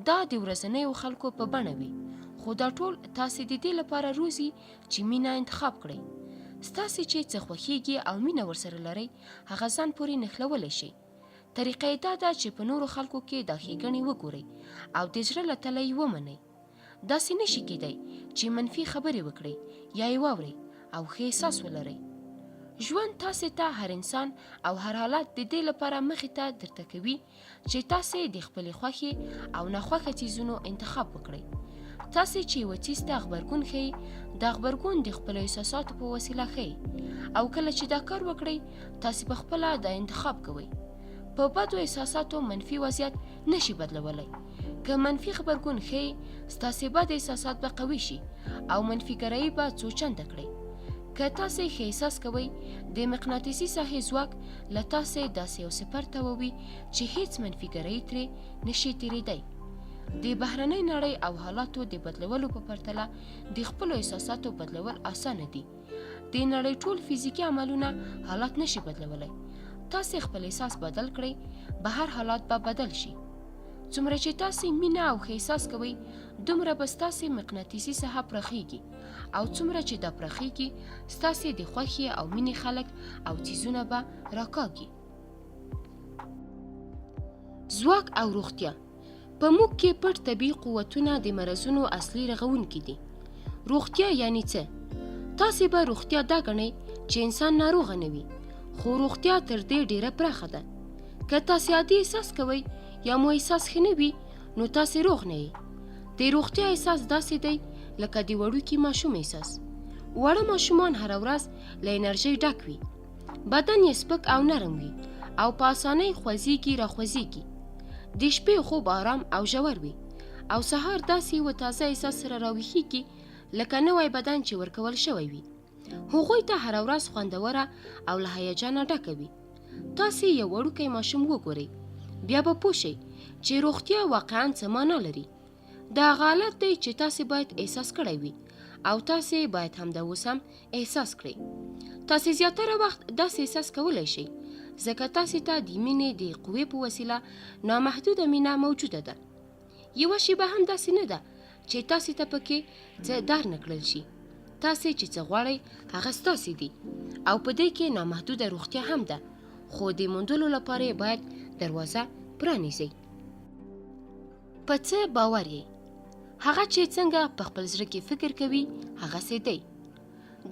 دا د ورځنیو خلکو په بڼه وي، خو دا ټول تاسې د دې لپاره روزي چې مینه انتخاب کړئ. ستاسې چې څه خوښیږي او مینه ورسره لرئ هغه ځان پورې نښلولی شئ. طریقه یې دا ده چې په نورو خلکو کې دا ښېګڼې وګورئ او د زړه له تله یې ومنئ. داسې نشي کېدی چې منفي خبرې وکړئ یا یې واورئ او ښه احساس ولرئ. ژوند تاسې ته هر انسان او هر حالت د دې لپاره مخې ته درته کوي چې تاسې د خپلې خوښې او ناخوښه څیزونو انتخاب وکړئ. تاسې چې یوه څیز ته غبرګون ښیئ، دا غبرګون د خپلو احساساتو په وسیله ښیئ، او کله چې دا کار وکړئ تاسې په خپله دا انتخاب کوئ. په بدو احساساتو منفي وضعیت نشي بدلولی. که منفي غبرګون ښیئ، ستاسې بد احساسات به قوي شي او منفیګرایي به څو چنده کړئ. که تاسې ښه احساس کوئ، د مقناطیسي ساحې ځواک له تاسې داسې یو سپر تاووي چې هیڅ منفیګرایي ترې نشي تېرېدی. د بهرنۍ نړۍ او حالاتو د بدلولو په پرتله د خپلو احساساتو بدلول اسانه دي. د نړۍ ټول فزیکي عملونه حالات نشي بدلولی. تاسې خپل احساس بدل کړئ، بهر حالات به بدل شي. څومره چې تاسې مینه او ښه احساس کوئ، دومره به ستاسې مقناطیسي ساحه پراخیږي، او څومره چې دا پراخیږي ستاسې د خوښې او مینې خلک او څیزونه به راکاږي. ځواک او روغتیا. په موږ کې پټ طبیعي قوتونه د مرضونو اصلي رغونکي دي. روغتیا یعنی څه؟ تاسې به روغتیا دا ګڼئ چې انسان ناروغه نه وي، خو روغتیا تر دې ډیره پراخه ده. که تاسې عادي احساس کوئ یا مو احساس ښه نه وي، نو تاسې روغ نه یئ. د روغتیا احساس داسې دی لکه د وړوکي ماشوم احساس. وړه ماشومان هره ورځ له انرژۍ ډک وي، بدن یې سپک او نرم وي او په اسانۍ خوځېږي راخوځېږي. د شپې خوب آرام او ژور وي او سهار داسې یوه تازه احساس سره راویښېږي لکه نوی بدن چې ورکول شوی وي. هغوی ته هره ورځ خوندوره او له هیجانه ډکه وي. تاسې یو وړوکی ماشوم وګورئ، بیا به پوه شئ چې روغتیا واقعاً څه معنا لري. دا هغه حالت دی چې تاسې باید احساس کړی وي او تاسې باید همدا اوس هم احساس کړئ. تاسې زیاتره وخت داسې احساس کولی شئ ځکه تاسې ته د مینې د قوې په وسیله نامحدوده مینه موجوده ده. یوه شیبه هم داسې نه ده چې تاسې ته پکې څه در نه کړل شي. تاسې چې څه غواړئ هغه ستاسې دي او په دې کې نامحدوده روغتیا هم ده، خو د موندلو لپاره یې باید دروازه پرانیزئ. په څه باور یې؟ هغه چې څنګه په خپل زړه کې فکر کوي هغسې دی.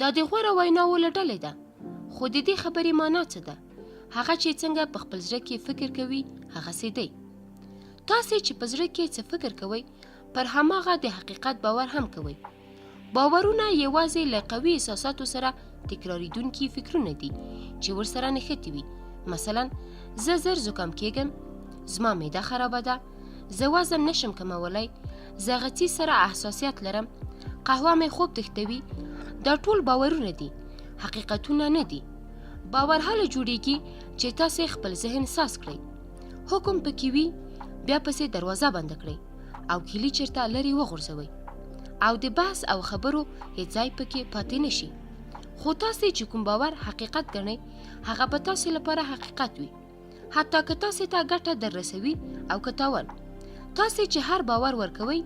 دا د غوره ویناوو له ډلې ده، خو د دې خبرې معنا څه ده؟ هغه چې څنګه په خپل زړه کې فکر کوي هغسې دی. تاسې چې په زړه کې څه فکر کوئ، پر هماغه د حقیقت باور هم کوئ. باورونه یوازې له قوي احساساتو سره تکراریدونکي فکرونه دي چې ورسره نښتي وي. مثلا زه زر زکام کېږم، زما معده خرابه ده، زه وزن نشم کمولی، زه غڅي سره حساسیت لرم، قهوه مې خوب تښتوي. دا ټول باورونه دي، حقیقتونه نه دي. باور هله جوړیږي چې تاسې خپل ذهن ساز کړئ. حکم پکې وي، بیا پسې دروازه بند کړئ او کیلي چیرته لرې وغورځوئ او د بحث او خبرو هیڅ ځای پکې پاتې نشي. خو تاسې چې کوم باور حقیقت ګڼئ هغه به تاسې لپاره حقیقت وي، حتی که تاسې ته ګټه در رسوي او که تاوان. تاسې چې هر باور ورکوئ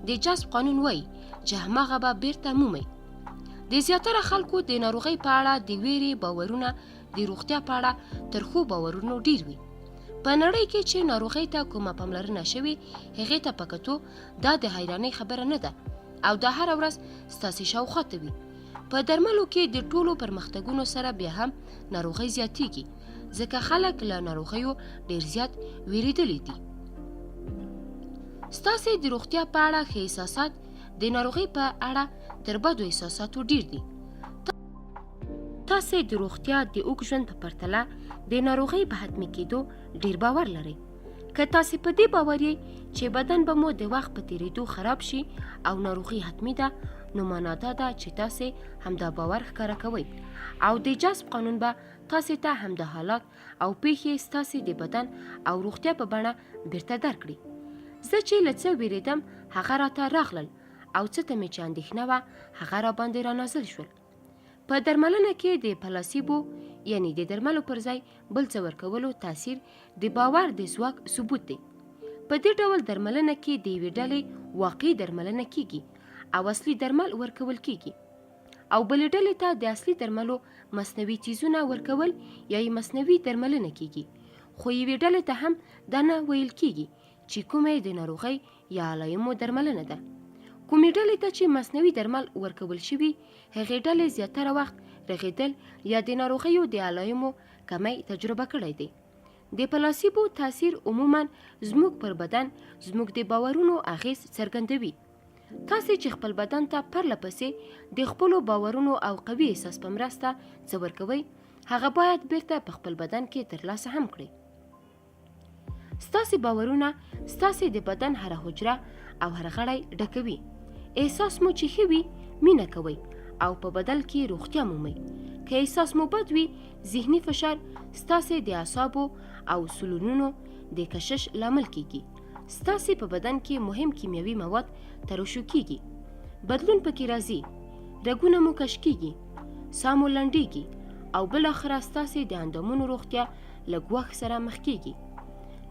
د جذب قانون وایي چې هماغه به بیرته مومئ. د زیاتره خلکو د ناروغۍ په اړه د ویرې باورونه د روغتیا په اړه تر ښو باورونو ډیر وي. په نړۍ کې چې ناروغۍ ته کومه پاملرنه شوې هغې ته په کتو دا د حیرانۍ خبره نه ده او دا هره ورځ ستاسې شاوخواته وي. په درملو کې د ټولو پرمختګونو سره بیا هم ناروغۍ زیاتېږي ځکه خلک له ناروغیو ډیر زیات ویرېدلي دي. ستاسې د روغتیا په اړه ښه احساسات د ناروغۍ په اړه تر بدو احساساتو ډیر دي. تاسې د روغتیا د اوږد ژوند په پرتله د ناروغۍ په حتمي کېدو ډیر باور لرئ. که تاسې په دې باور یئ چې بدن به مو د وخت په تېرېدو خراب شي او ناروغي حتمي ده، نو معنا دا ده چې تاسې همدا باور ښکاره کوئ او د جذب قانون به تاسې ته همدا حالات او پیښې ستاسې د بدن او روغتیا په بڼه بیرته درکړي. زه چې له څه ویرېدم هغه راته راغلل او څه ته مې چې اندېښنه وه هغه راباندې رانازل شول. په درملنه کې د پلاسیبو یعنی د درملو پر ځای بل څه ورکولو تاثیر د باور د ځواک ثبوت دی. په دې ډول درملنه کې د یوې ډلې واقعي درملنه کیږي او اصلي درمل ورکول کیږي او بلې ډلې ته د اصلي درملو مصنوعي څیزونه ورکول یا یې مصنوعي درملنه کیږي. خو یوې ډلې ته هم دا نه ویل کیږي چې کومې د ناروغۍ یا علایمو درملنه ده. کومې ډلې ته چې مصنوعي درمل ورکول شوي هغې ډلې زیاتره وخت رغېدل یا د ناروغیو د علایمو کمی تجربه کړی دی. د پلاسیبو تاثیر عموما زموږ پر بدن زموږ د باورونو اغیز څرګندوي. تاسې چې خپل بدن ته پرله پسې د خپلو باورونو او قوي احساس په مرسته څه ورکوئ هغه باید بیرته په خپل بدن کې ترلاسه هم کړئ. ستاسې باورونه ستاسې د بدن هره حجره او هر غړی ډکوي. احساس مو چې ښه وي مینه کوئ او په بدل کې روغتیا مومئ. که احساس مو بد وي ذهني فشار ستاسې د اعصابو او سلونونو د کشش لامل کیږي. ستاسې په بدن کې مهم کیمیاوي مواد ترشح کیږي، بدلون پکې راځي، رګونه مو کش کیږي، ساه مو لنډیږي او بالاخره ستاسې د اندامونو روغتیا له ګواښ سره مخ کیږي.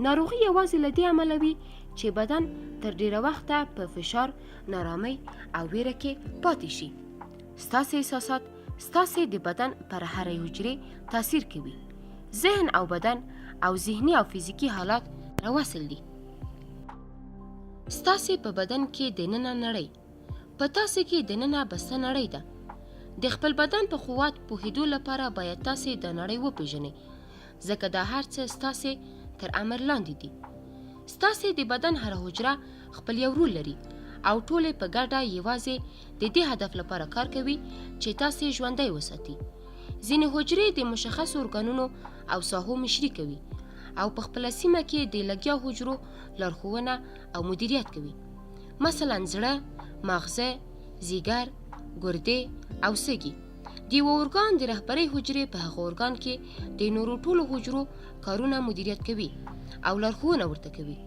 ناروغي یوازې له دې امله وي چې بدن تر ډیره وخته په فشار، نارامۍ او ویره کې پاتې شي. ستاسې احساسات ستاسې د بدن پر هرې حجرې تاثیر کوي. ذهن او بدن او ذهني او فزیکي حالات راوصل دي. ستاسې په بدن کې دننه نړۍ، په تاسې کې دننه بسته نړۍ ده. د خپل بدن په قوت پوهېدو لپاره باید تاسې د نړۍ وپېژنئ ځکه دا هر څه ستاسې تر امر لاندې دي. ستاسې د بدن هره حجره خپل یو رول لري او ټولې په ګډه یوازې د دې هدف لپاره کار کوي چې تاسې ژوندی وساتي. ځینې حجرې د مشخصو ارګانونو او ساحو مشري کوي او په خپله سیمه کې د لګیا حجرو لارښوونه او مدیریت کوي. مثلا زړه، ماغزه، ځیګر، ګردې او سږي. د یوه ارګان د رهبرۍ حجرې په هغه ارګان کې د نورو ټولو حجرو کارونه مدیریت کوي او لارښوونه ورته کوي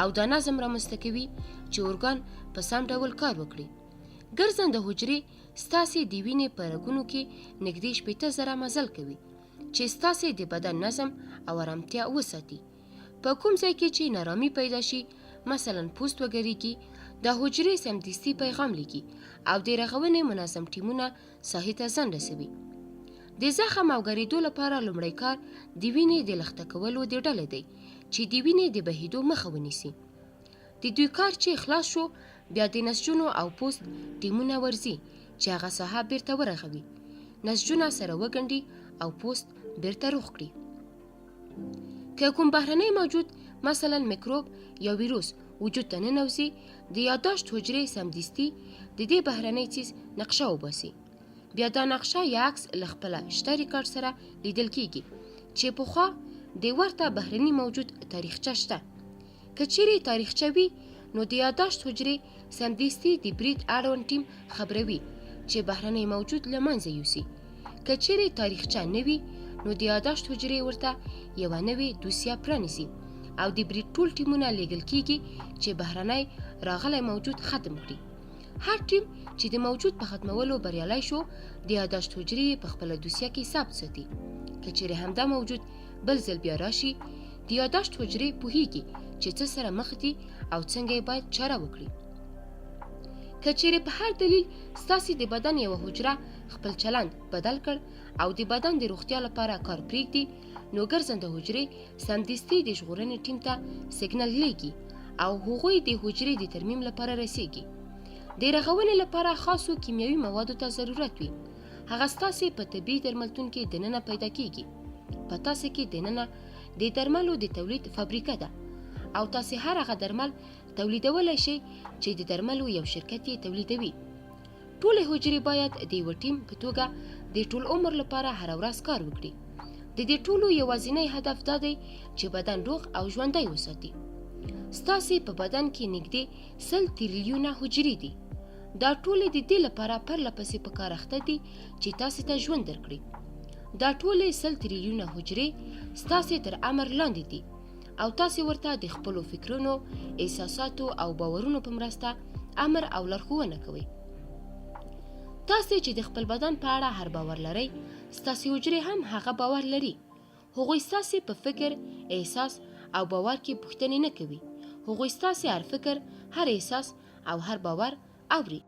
او دا نظم رامنځته کوي چې ارګان په سم ډول کار وکړي. ګرځنده حجرې ستاسې د وینې په رګونو کې نږدې 80,000 مزل کوي چې ستاسې د بدن نظم او آرامتیا وساتي. په کوم ځای کې چې نارامي پیدا شي، مثلا پوست وګریږي، دا حجرې سمدستي پیغام لیکي او د رغونې منظم ټیمونه ساحې ته ځان رسوي. د زخم او ګریدو لپاره لومړی کار د وینې د لخته کولو د ډلې دی چې د وینې د بهیدو مخه ونیسي. د دوی کار چې خلاص شو بیا د نسجونو او پوست ټیمونه ورځي چې هغه ساحه بیرته ورغوي، نسجونه سره وګنډي او پوست بیرته روغ کړي. که کوم بهرنی موجود مثلا میکروب یا ویروس وجود ته ننوځي، د یاداشت حجرې سمدستي د دې بهرنی څیز نقشه وباسي. بیا دا نقشه یا عکس له خپله شته ریکارډ سره لیدل کیږي چې پخوا د ورته بهرني موجود تاریخچه شته. که چیرې تاریخچه وي نو د یاداشت حجرې سمدستي د برید اړوند ټیم خبروي چې بهرنی موجود له منځه یوسي. که چیرې تاریخچه نه وي نو د یاداشت حجرې ورته یوه نوې دوسیه پرانیسي او د برید ټول ټیمونه لیږل کیږي چې بهرنی راغلی موجود ختم کړي. هر ټیم چې د موجود په ختمولو بریالی شو د یاداشت حجرې په خپله دوسیه کې ثبت ساتي. که چیرې همدا موجود بل ځل بیا راشي د یاداشت حجرې پوهیږي چې څه سره مخ دي او څنګه یې باید چاره وکړي. که چیرې په هر دلیل ستاسې د بدن یوه حجره خپل چلند بدل کړ او د بدن د روغتیا لپاره کار پرېږدي نو ګرځنده حجرې سمدستي د ژغورنې ټیم ته سیګنال لیږي او هغوی د حجرې د ترمیم لپاره رسیږي. د رغونې لپاره خاصو کیمیاوي موادو ته ضرورت وي. هغه ستاسې په طبي درملتون کې دننه پیدا کیږي. په تاسې کې دننه د درملو د تولید فابریکه ده او تاسې هر هغه درمل تولیدولی شئ چې د درملو یو شرکت یې تولیدوي. ټولې حجرې باید د یوه ټیم په توګه د ټول عمر لپاره هره ورځ کار وکړي. د دې ټولو یوازینی هدف دا دی چې بدن روغ او ژوندی وساتي. ستاسې په بدن کې نږدې 100 تریلیونه حجرې دي. دا ټولې د دې لپاره پرله پسې په کار اخته دي چې تاسې ته ژوند درکړي. دا ټولې 100 تریلیونه حجرې ستاسې تر امر لاندې دي او تاسې ورته د خپلو فکرونو، احساساتو او باورونو په مرسته امر او لارښوونه کوئ. تاسې چې د خپل بدن په اړه هر باور لرئ ستاسې حجرې هم هغه باور لري. هغوی ستاسې په فکر، احساس او باور کې پوښتنې نه کوي. هغوی ستاسې هر فکر، هر احساس او هر باور اوري.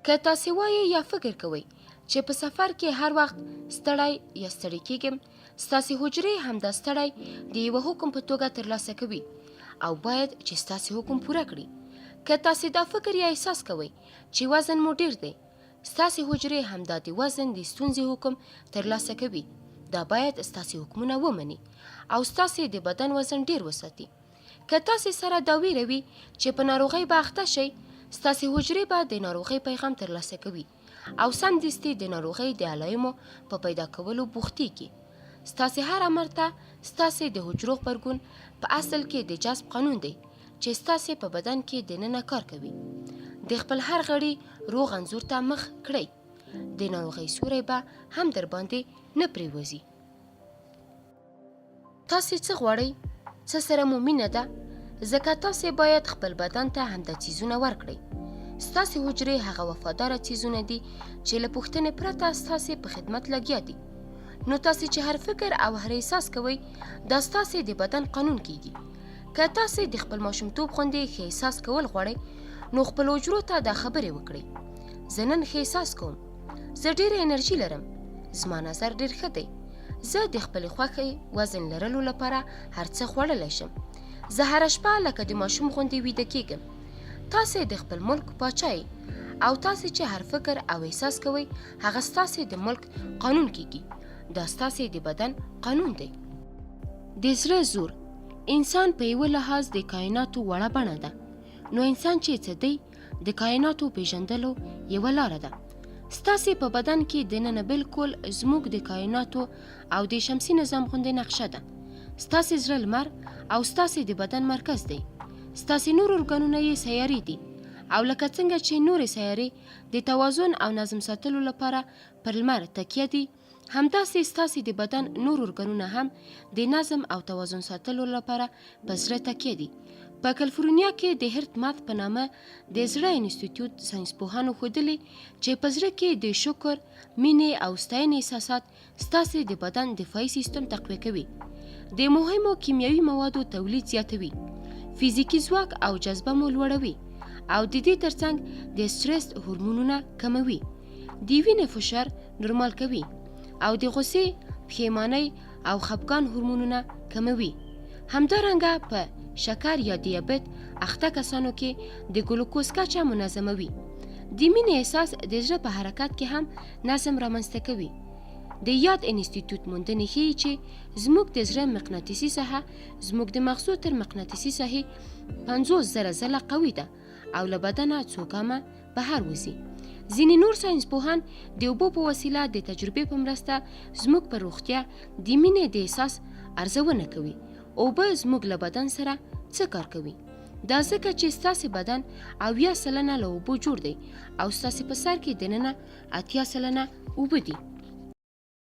که تاسې وایئ یا فکر کوئ چې په سفر کې هر وخت ستړی یا ستړی کیږم ستاسې حجرې همدا ستړی د یوه حکم په توګه ترلاسه کوي او باید چې ستاسې حکم پوره کړي. که تاسې دا فکر یا احساس کوئ چې وزن مو ډیر دی ستاسې حجرې همدا د وزن د ستونزې حکم ترلاسه کوي. دا باید ستاسې حکمونه ومني او ستاسې د بدن وزن ډیر وساتي. که تاسې سره دا ویره وي چې په ناروغۍ به اخته شئ ستاسې حجرې به د ناروغۍ پیغام ترلاسه کوي او سمدستي د ناروغۍ د علایمو په پیدا کولو بوختېږي. ستاسې هر امر ته ستاسې د حجرو غبرګون په اصل کې د جذب قانون دی چې ستاسې په بدن کې دننه کار کوي. د خپل هر غړي روغ انځور ته مخ کړئ. د ناروغۍ سوری به هم در باندې نه پریوځي. تاسې څه غواړئ؟ څه سره مو مینه ده؟ ځکه تاسې باید خپل بدن ته همدا څیزونه ورکړئ. ستاسې حجرې هغه وفاداره څیزونه دي چې له پوښتنې پرته ستاسې په خدمت لګیا دي. نو تاسې چې هر فکر او هر احساس کوئ دا ستاسې د بدن قانون کیږي. که تاسې د خپل ماشومتوب غوندې ښه احساس کول غواړئ نو خپل حجرو ته دا خبرې وکړئ: زه نن ښه احساس کوم، زه ډېره انرژي لرم، زما نظر ډېر ښه دی، زه د خپلې خوښې وزن لرلو لپاره هر څه خوړلی شم، زه هره شپه لکه د ماشوم غوندې ویده کیږم. تاسې د خپل ملک پاچا یې او تاسې چې هر فکر او احساس کوئ هغه ستاسې د ملک قانون کیږي. دا ستاسې د بدن قانون دی. د زړه زور انسان په یوه لحاظ د کائناتو وړه بڼه ده. نو انسان چې څه دی د کائناتو پیژندلو یوه لاره ده. ستاسې په بدن کې دننه بالکل زموږ د کائناتو او د شمسي نظام غوندې نقشه ده. ستاسې زړه لمر او ستاسې د بدن مرکز دی. ستاسې نور ارګانونه یې سیارې دي او لکه څنګه چې نورې سیارې د توازن او نظم ساتلو لپاره پر لمر تکیه دي همداسې ستاسې د بدن نور ارګانونه هم د نظم او توازن ساتلو لپاره په زړه تکیه دي. په کالیفورنیا کې د هرت مات په نامه د زړه انسټیټیوټ ساینسپوهانو ښودلي چې په زړه کې د شکر، مینې او ستاینې احساسات ستاسې د بدن دفاعي سیستم تقویه کوي، د مهمو کیمیاوي موادو تولید زیاتوي، فزیکي ځواک او جذبه مو لوړوي او د دې ترڅنګ د سټرس هورمونونه کموي، د وینې فشار نورمال کوي او د غوسې، پښیمانۍ او خپګان هورمونونه کموي. همدارنګه په شکر یا دیابت اخته کسانو کې د ګلوکوز کچه منظموي. د مینې احساس د زړه په حرکت کې هم نظم رامنځته کوي. د یاد انسټیټیوټ موندنې ښیي چې زموږ د زړه مقناطیسي ساحه زموږ د مغزو تر مقناطیسي ساحې 50,000 ځله قوي ده او له بدنه څو ګامه بهر وځي. ځینې نور ساینسپوهان د اوبو په وسیله د تجربې په مرسته زموږ په روغتیا د مینې د احساس ارزونه کوي. اوبه زموږ له بدن سره څه کار کوي؟ دا ځکه چې ستاسې بدن 80% له اوبو جوړ دی او ستاسې په سر کې دننه 80% اوبه دي.